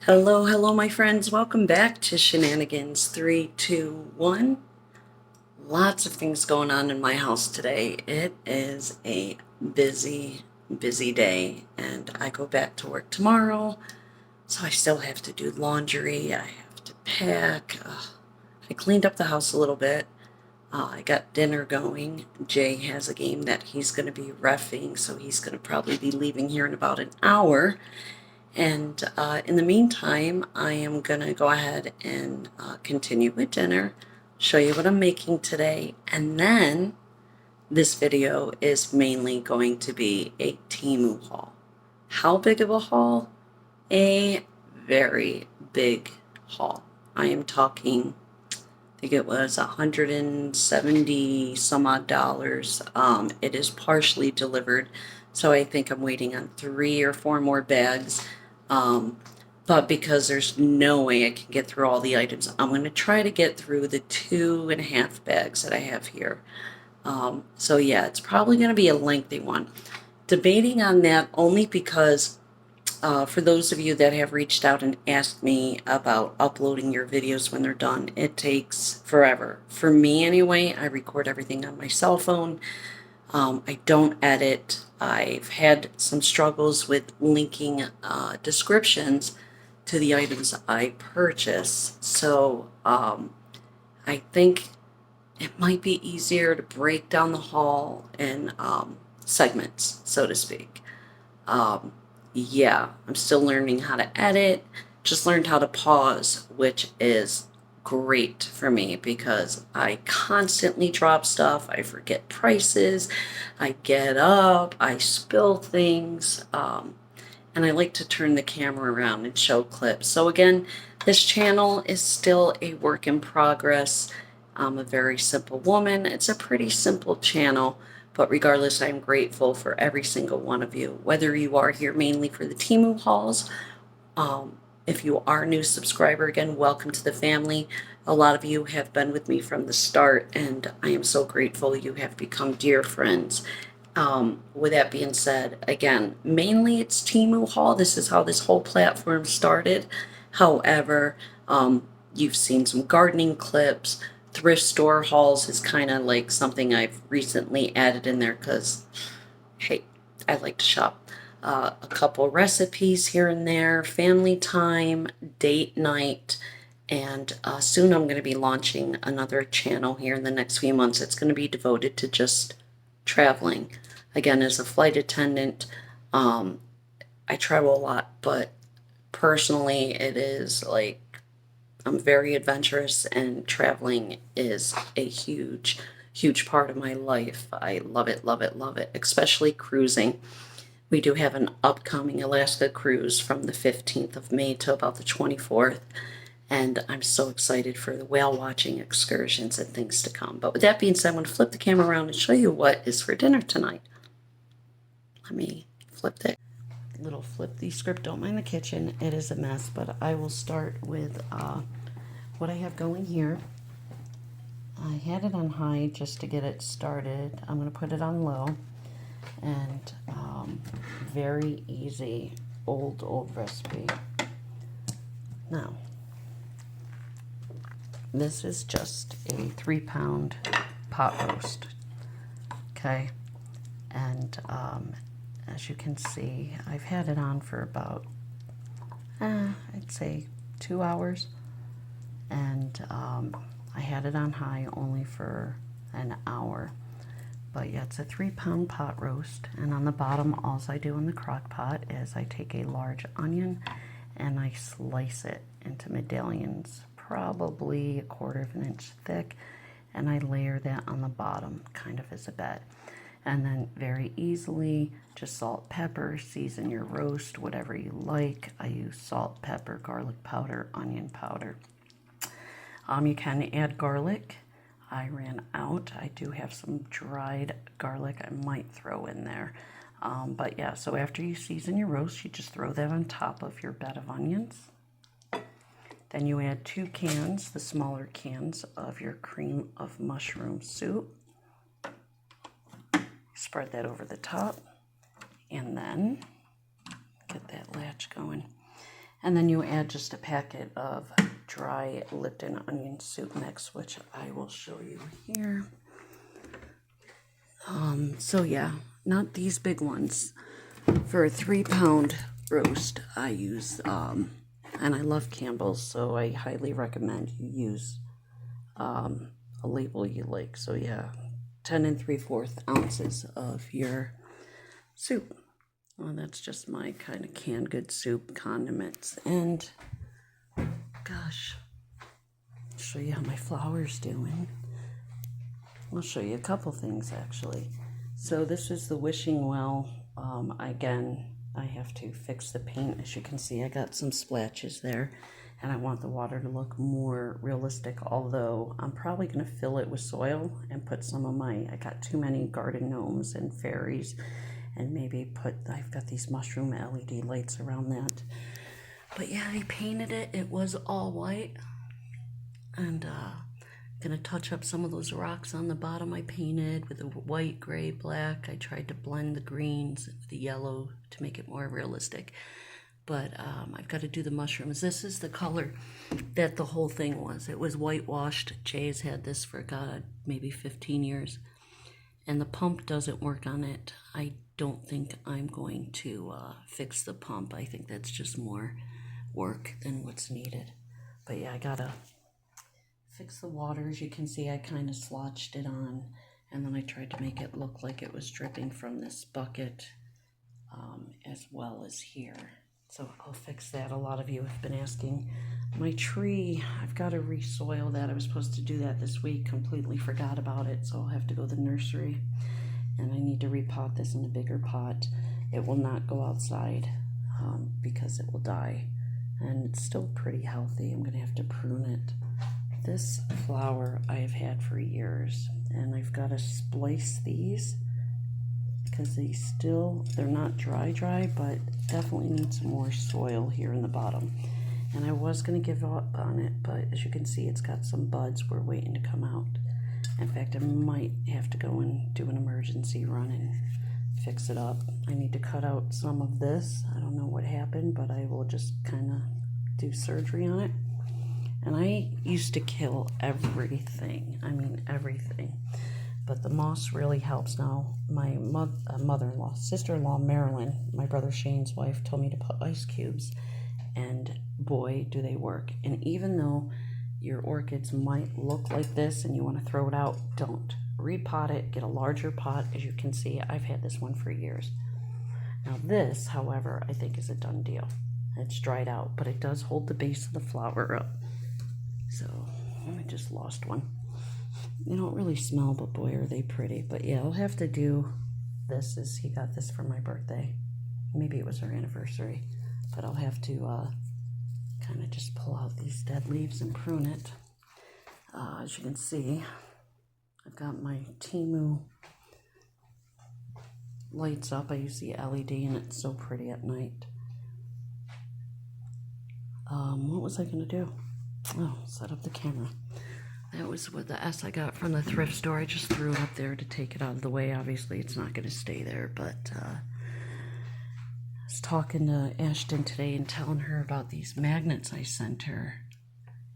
Hello, hello, my friends. Welcome back to Shenanigans 321. Lots of things going on in my house today. It is a busy, busy day, and I go back to work tomorrow, so I still have to do laundry. I have to pack. I cleaned up the house a little bit. I got dinner going. Jay has a game that he's going to be reffing, so he's going to probably be leaving here in about an hour. And in the meantime, I am going to go ahead and continue with dinner, show you what I'm making today, and then this video is mainly going to be a TEMU haul. How big of a haul? A very big haul. I am talking, I think it was 170 some odd dollars. It is partially delivered, so I think I'm waiting on 3 or 4 more bags. Um, but because there's no way I can get through all the items, I'm going to try to get through the 2.5 bags that I have here. So yeah, it's probably going to be a lengthy one. Debating on that only because for those of you that have reached out and asked me about uploading your videos when they're done, it takes forever. For me anyway, I record everything on my cell phone. I don't edit. I've had some struggles with linking descriptions to the items I purchase. So I think it might be easier to break down the haul in segments, so to speak. Um, yeah, I'm still learning how to edit. Just learned how to pause, which is great for me because I constantly drop stuff. I forget prices. I get up. I spill things. And I like to turn the camera around and show clips. So again, this channel is still a work in progress. I'm a very simple woman. It's a pretty simple channel, but regardless, I'm grateful for every single one of you. Whether you are here mainly for the TEMU hauls, if you are a new subscriber, again, welcome to the family. A lot of you have been with me from the start, and I am so grateful you have become dear friends. With that being said, again, mainly it's TEMU haul. This is how this whole platform started. However, you've seen some gardening clips. Thrift store hauls is kind of like something I've recently added in there because, hey, I like to shop. A couple recipes here and there, family time, date night, and soon I'm going to be launching another channel here in the next few months. It's going to be devoted to just traveling. Again, as a flight attendant, I travel a lot, but personally, it is like I'm very adventurous, and traveling is a huge, huge part of my life. I love it, love it, love it, especially cruising. We do have an upcoming Alaska cruise from the 15th of May to about the 24th, and I'm so excited for the whale watching excursions and things to come. But with that being said, I'm going to flip the camera around and show you what is for dinner tonight. Let me flip that little flippy script. Don't mind the kitchen. It is a mess, but I will start with what I have going here. I had it on high just to get it started. I'm going to put it on low, and very easy old recipe. Now, this is just a 3-pound pot roast, okay? And as you can see, I've had it on for about, I'd say 2 hours, and I had it on high only for an hour. But yeah, it's a 3-pound pot roast, and on the bottom, all I do in the crock pot is I take a large onion and I slice it into medallions, probably a 1/4 of an inch thick, and I layer that on the bottom, kind of as a bed. And then very easily, just salt, pepper, season your roast, whatever you like. I use salt, pepper, garlic powder, onion powder. You can add garlic. I ran out. I do have some dried garlic I might throw in there. But yeah, so after you season your roast, you just throw that on top of your bed of onions. Then you add 2 cans, the smaller cans, of your cream of mushroom soup. Spread that over the top, and then get that latch going. And then you add just a packet of dry Lipton onion soup mix, which I will show you here. So yeah, not these big ones. For a 3-pound roast, I use, and I love Campbell's, so I highly recommend you use a label you like. So yeah, 10 3/4 ounces of your soup. Well, that's just my kind of canned good soup condiments. And gosh, I'll show you how my flour's doing. I'll show you a couple things actually. So this is the wishing well. Again, I have to fix the paint. As you can see, I got some splatches there, and I want the water to look more realistic, although I'm probably going to fill it with soil and put some of I got too many garden gnomes and fairies, and maybe I've got these mushroom LED lights around that. But yeah, I painted it. It was all white, and gonna touch up some of those rocks on the bottom I painted with the white, gray, black. I tried to blend the greens with the yellow to make it more realistic. But I've got to do the mushrooms. This is the color that the whole thing was. It was whitewashed. Jay's had this for, God, maybe 15 years. And the pump doesn't work on it. I don't think I'm going to fix the pump. I think that's just more work than what's needed. But yeah, I gotta fix the water. As you can see, I kind of slotched it on, and then I tried to make it look like it was dripping from this bucket as well as here. So I'll fix that. A lot of you have been asking. My tree, I've got to resoil that. I was supposed to do that this week, completely forgot about it, so I'll have to go to the nursery, and I need to repot this in a bigger pot. It will not go outside because it will die, and it's still pretty healthy. I'm going to have to prune it. This flower I have had for years, and I've got to splice these because they're not dry, but definitely need some more soil here in the bottom. And I was going to give up on it, but as you can see, it's got some buds we're waiting to come out. In fact, I might have to go and do an emergency run and fix it up. I need to cut out some of this. I don't know what happened, but I will just kind of do surgery on it. And I used to kill everything. I mean, everything. But the moss really helps now. My mother-in-law, sister-in-law, Marilyn, my brother Shane's wife, told me to put ice cubes. And boy, do they work. And even though your orchids might look like this and you want to throw it out, don't. Repot it. Get a larger pot. As you can see, I've had this one for years. Now this, however, I think is a done deal. It's dried out, but it does hold the base of the flower up. So, I just lost one. They don't really smell, but boy, are they pretty. But yeah, I'll have to do this. He got this for my birthday. Maybe it was our anniversary. But I'll have to kind of just pull out these dead leaves and prune it. As you can see, I've got my TEMU lights up. I use the LED, and it's so pretty at night. What was I going to do? Oh, set up the camera. That was what the S I got from the thrift store. I just threw it up there to take it out of the way. Obviously, it's not going to stay there, but I was talking to Ashton today and telling her about these magnets I sent her.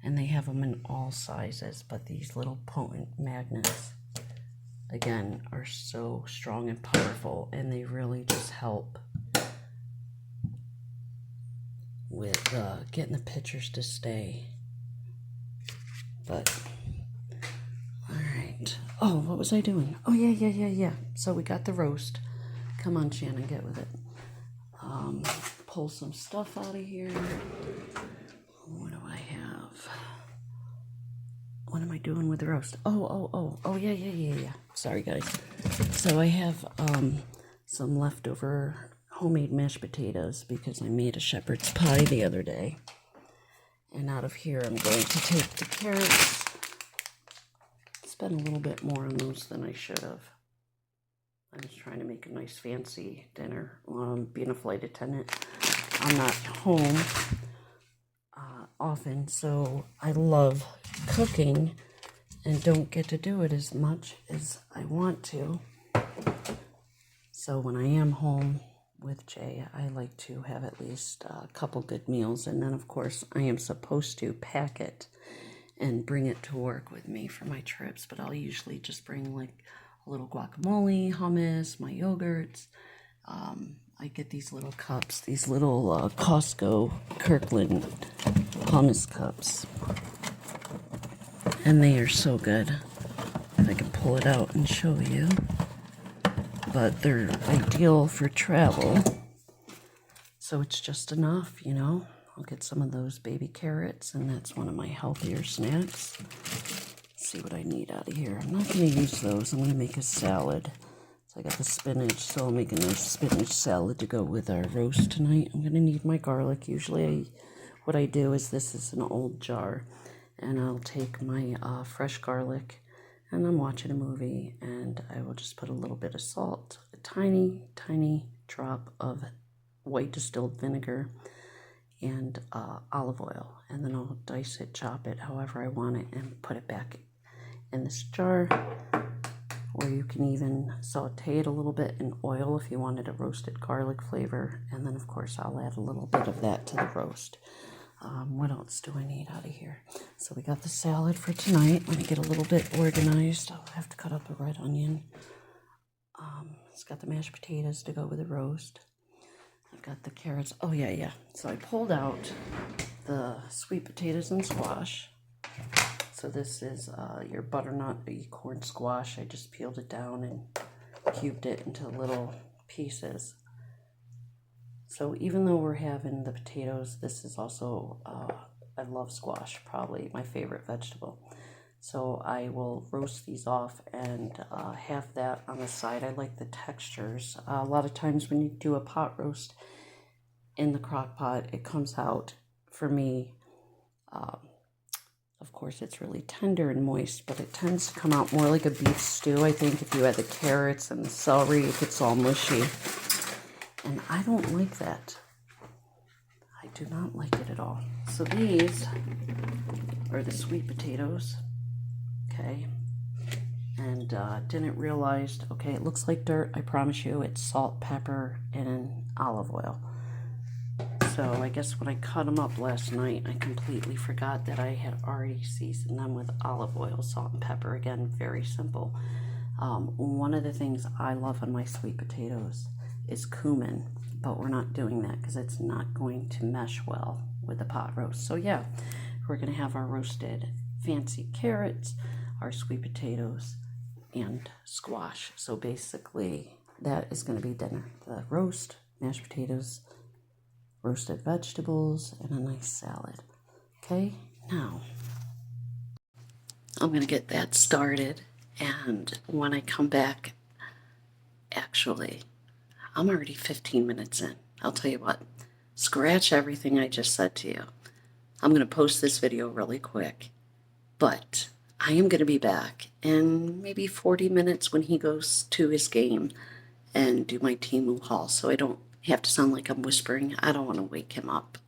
And they have them in all sizes, but these little potent magnets, again, are so strong and powerful, and they really just help with getting the pictures to stay. But, alright. Oh, what was I doing? Oh, yeah. So we got the roast. Come on, Shannon, get with it. Pull some stuff out of here. What do I have? What am I doing with the roast? Oh, yeah. Sorry, guys. So I have some leftover homemade mashed potatoes because I made a shepherd's pie the other day. And out of here, I'm going to take the carrots. Spent a little bit more on those than I should have. I was trying to make a nice fancy dinner. Being a flight attendant, I'm not home often, so I love cooking and don't get to do it as much as I want to. So when I am home, with Jay. I like to have at least a couple good meals, and then of course I am supposed to pack it and bring it to work with me for my trips, but I'll usually just bring like a little guacamole, hummus, my yogurts. I get these little cups, these little Costco Kirkland hummus cups, and they are so good. If I can pull it out and show you, but they're ideal for travel, so it's just enough, you know. I'll get some of those baby carrots, and that's one of my healthier snacks. Let's see what I need out of here. I'm not going to use those. I'm going to make a salad. So I got the spinach, so I'll make a nice spinach salad to go with our roast tonight. I'm going to need my garlic. Usually what I do is, this is an old jar, and I'll take my fresh garlic, and I'm watching a movie, and I will just put a little bit of salt, a tiny, tiny drop of white distilled vinegar, and olive oil, and then I'll dice it, chop it however I want it, and put it back in this jar. Or you can even saute it a little bit in oil if you wanted a roasted garlic flavor, and then of course I'll add a little bit of that to the roast. What else do I need out of here? So we got the salad for tonight. Let me get a little bit organized. I'll have to cut up a red onion. It's got the mashed potatoes to go with the roast. I've got the carrots. Oh, yeah. So I pulled out the sweet potatoes and squash. So this is your butternut corn squash. I just peeled it down and cubed it into little pieces. So even though we're having the potatoes, this is also, I love squash, probably my favorite vegetable. So I will roast these off and have that on the side. I like the textures. A lot of times when you do a pot roast in the crock pot, it comes out, for me, of course it's really tender and moist, but it tends to come out more like a beef stew. I think if you add the carrots and the celery, it gets all mushy. And I don't like that. I do not like it at all. So these are the sweet potatoes. Okay, and didn't realize, okay, it looks like dirt. I promise you, it's salt, pepper, and olive oil. So I guess when I cut them up last night, I completely forgot that I had already seasoned them with olive oil, salt, and pepper. Again, very simple. One of the things I love on my sweet potatoes is cumin, but we're not doing that because it's not going to mesh well with the pot roast. So yeah, we're going to have our roasted fancy carrots, our sweet potatoes, and squash. So basically, that is going to be dinner. The roast, mashed potatoes, roasted vegetables, and a nice salad. Okay, now I'm going to get that started, and when I come back, actually, I'm already 15 minutes in. I'll tell you what, scratch everything I just said to you. I'm going to post this video really quick, but I am going to be back in maybe 40 minutes when he goes to his game and do my TEMU haul, so I don't have to sound like I'm whispering. I don't want to wake him up.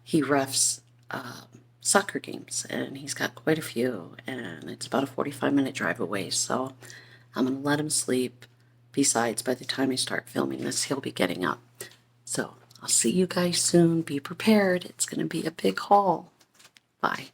He refs soccer games, and he's got quite a few, and it's about a 45-minute drive away, so I'm going to let him sleep. Besides, by the time I start filming this, he'll be getting up. So I'll see you guys soon. Be prepared. It's going to be a big haul. Bye.